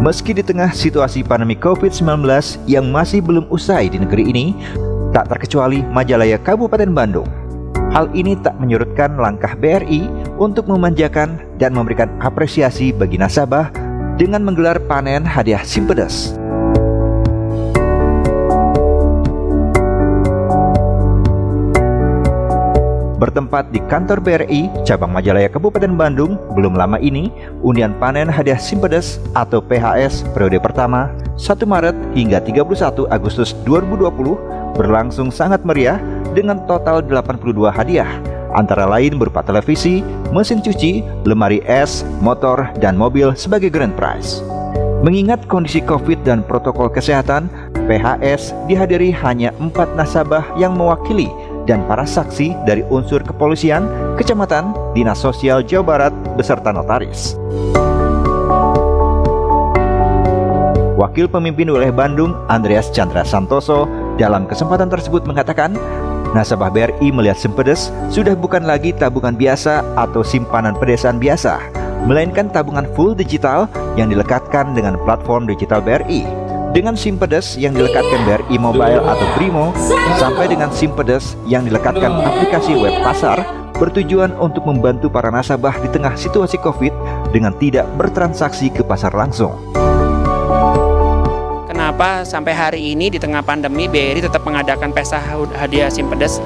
Meski di tengah situasi pandemi COVID-19 yang masih belum usai di negeri ini, tak terkecuali Majalaya Kabupaten Bandung. Hal ini tak menyurutkan langkah BRI untuk memanjakan dan memberikan apresiasi bagi nasabah dengan menggelar panen hadiah Simpedes. Bertempat di kantor BRI cabang Majalaya Kabupaten Bandung, belum lama ini undian panen hadiah Simpedes atau PHS periode pertama 1 Maret hingga 31 Agustus 2020 berlangsung sangat meriah dengan total 82 hadiah, antara lain berupa televisi, mesin cuci, lemari es, motor, dan mobil sebagai grand prize. Mengingat kondisi COVID dan protokol kesehatan, PHS dihadiri hanya 4 nasabah yang mewakili dan para saksi dari unsur kepolisian, kecamatan, Dinas Sosial Jawa Barat, beserta notaris. Wakil Pemimpin Wilayah Bandung, Andreas Chandra Santoso, dalam kesempatan tersebut mengatakan, nasabah BRI melihat Simpedes sudah bukan lagi tabungan biasa atau simpanan pedesaan biasa, melainkan tabungan full digital yang dilekatkan dengan platform digital BRI. Dengan Simpedes yang dilekatkan BRI Mobile atau Brimo, sampai dengan Simpedes yang dilekatkan aplikasi web pasar, bertujuan untuk membantu para nasabah di tengah situasi COVID dengan tidak bertransaksi ke pasar langsung. Kenapa sampai hari ini di tengah pandemi BRI tetap mengadakan pesta hadiah Simpedes?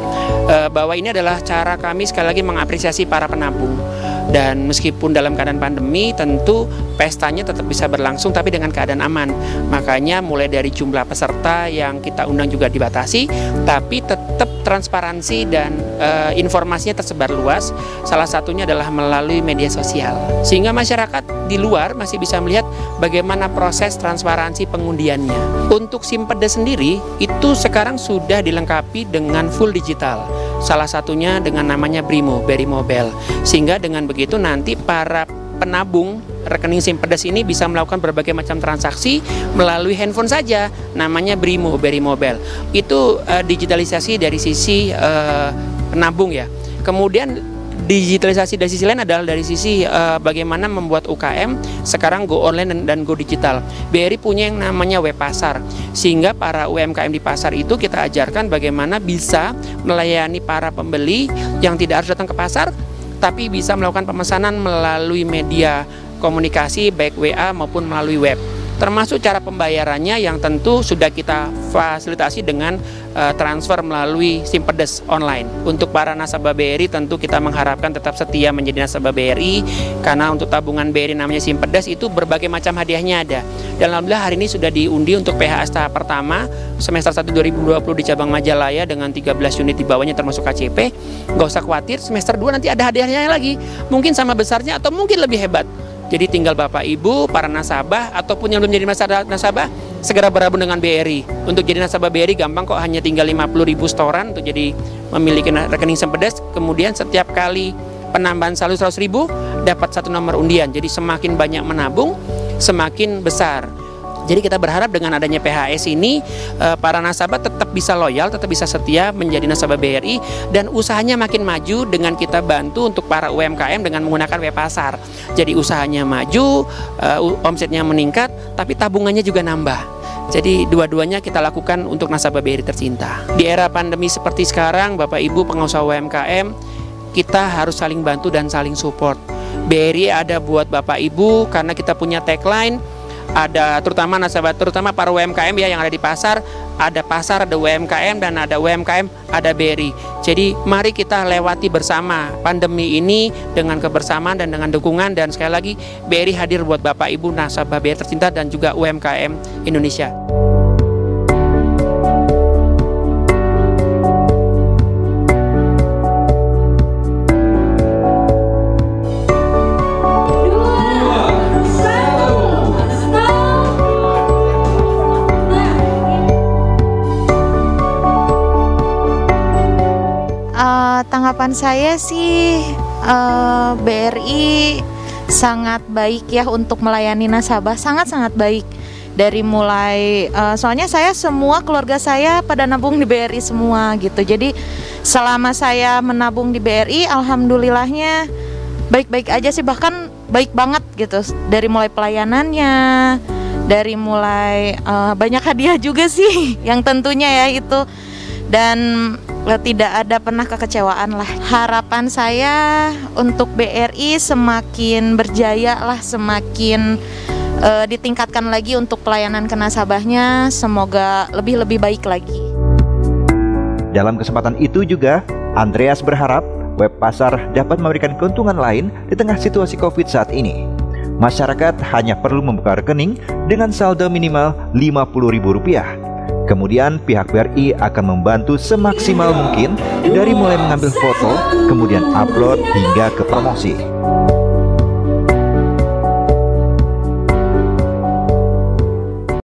Bahwa ini adalah cara kami sekali lagi mengapresiasi para penabung. Dan meskipun dalam keadaan pandemi, tentu pestanya tetap bisa berlangsung tapi dengan keadaan aman. Makanya mulai dari jumlah peserta yang kita undang juga dibatasi, tapi tetap transparansi dan informasinya tersebar luas. Salah satunya adalah melalui media sosial. Sehingga masyarakat di luar masih bisa melihat bagaimana proses transparansi pengundiannya. Untuk Simpedes sendiri, itu sekarang sudah dilengkapi dengan full digital. Salah satunya dengan namanya Brimo, BRI Mobile. Sehingga dengan begitu nanti para penabung rekening Simpedes ini bisa melakukan berbagai macam transaksi melalui handphone saja, namanya Brimo, BRI Mobile. Itu digitalisasi dari sisi penabung ya. Kemudian digitalisasi dari sisi lain adalah dari sisi bagaimana membuat UKM sekarang go online dan go digital. BRI punya yang namanya web pasar, sehingga para UMKM di pasar itu kita ajarkan bagaimana bisa melayani para pembeli yang tidak harus datang ke pasar, tapi bisa melakukan pemesanan melalui media komunikasi baik WA maupun melalui web. Termasuk cara pembayarannya yang tentu sudah kita fasilitasi dengan transfer melalui Simpedes online. Untuk para nasabah BRI tentu kita mengharapkan tetap setia menjadi nasabah BRI, karena untuk tabungan BRI namanya Simpedes itu berbagai macam hadiahnya ada. Dan alhamdulillah hari ini sudah diundi untuk PHS tahap pertama semester 1 2020 di cabang Majalaya dengan 13 unit di bawahnya termasuk KCP. Nggak usah khawatir, semester 2 nanti ada hadiahnya lagi. Mungkin sama besarnya atau mungkin lebih hebat. Jadi tinggal Bapak Ibu, para nasabah, ataupun yang belum jadi nasabah, segera bergabung dengan BRI. Untuk jadi nasabah BRI gampang kok, hanya tinggal 50.000 setoran untuk jadi memiliki rekening Simpedes. Kemudian setiap kali penambahan saldo 100.000 dapat 1 nomor undian. Jadi semakin banyak menabung, semakin besar. Jadi kita berharap dengan adanya PHS ini para nasabah tetap bisa loyal, tetap bisa setia menjadi nasabah BRI, dan usahanya makin maju dengan kita bantu untuk para UMKM dengan menggunakan web pasar. Jadi usahanya maju, omsetnya meningkat, tapi tabungannya juga nambah. Jadi dua-duanya kita lakukan untuk nasabah BRI tercinta. Di era pandemi seperti sekarang, Bapak Ibu pengusaha UMKM, kita harus saling bantu dan saling support. BRI ada buat Bapak Ibu karena kita punya tagline, ada terutama nasabah, terutama para UMKM ya yang ada di pasar, ada UMKM, dan ada UMKM, ada BRI. Jadi mari kita lewati bersama pandemi ini dengan kebersamaan dan dengan dukungan, dan sekali lagi BRI hadir buat Bapak Ibu nasabah BRI tercinta dan juga UMKM Indonesia. Tanggapan saya sih BRI sangat baik ya untuk melayani nasabah, sangat-sangat baik. Dari mulai soalnya semua keluarga saya pada nabung di BRI semua gitu. Jadi selama saya menabung di BRI, alhamdulillahnya baik-baik aja sih, bahkan baik banget gitu. Dari mulai pelayanannya, dari mulai banyak hadiah juga sih yang tentunya ya itu, dan tidak ada pernah kekecewaan lah. Harapan saya untuk BRI semakin berjaya lah, semakin ditingkatkan lagi untuk pelayanan ke nasabahnya, semoga lebih baik lagi. Dalam kesempatan itu juga, Andreas berharap web pasar dapat memberikan keuntungan lain di tengah situasi COVID saat ini. Masyarakat hanya perlu membuka rekening dengan saldo minimal Rp50.000. Kemudian pihak BRI akan membantu semaksimal mungkin dari mulai mengambil foto, kemudian upload hingga ke promosi.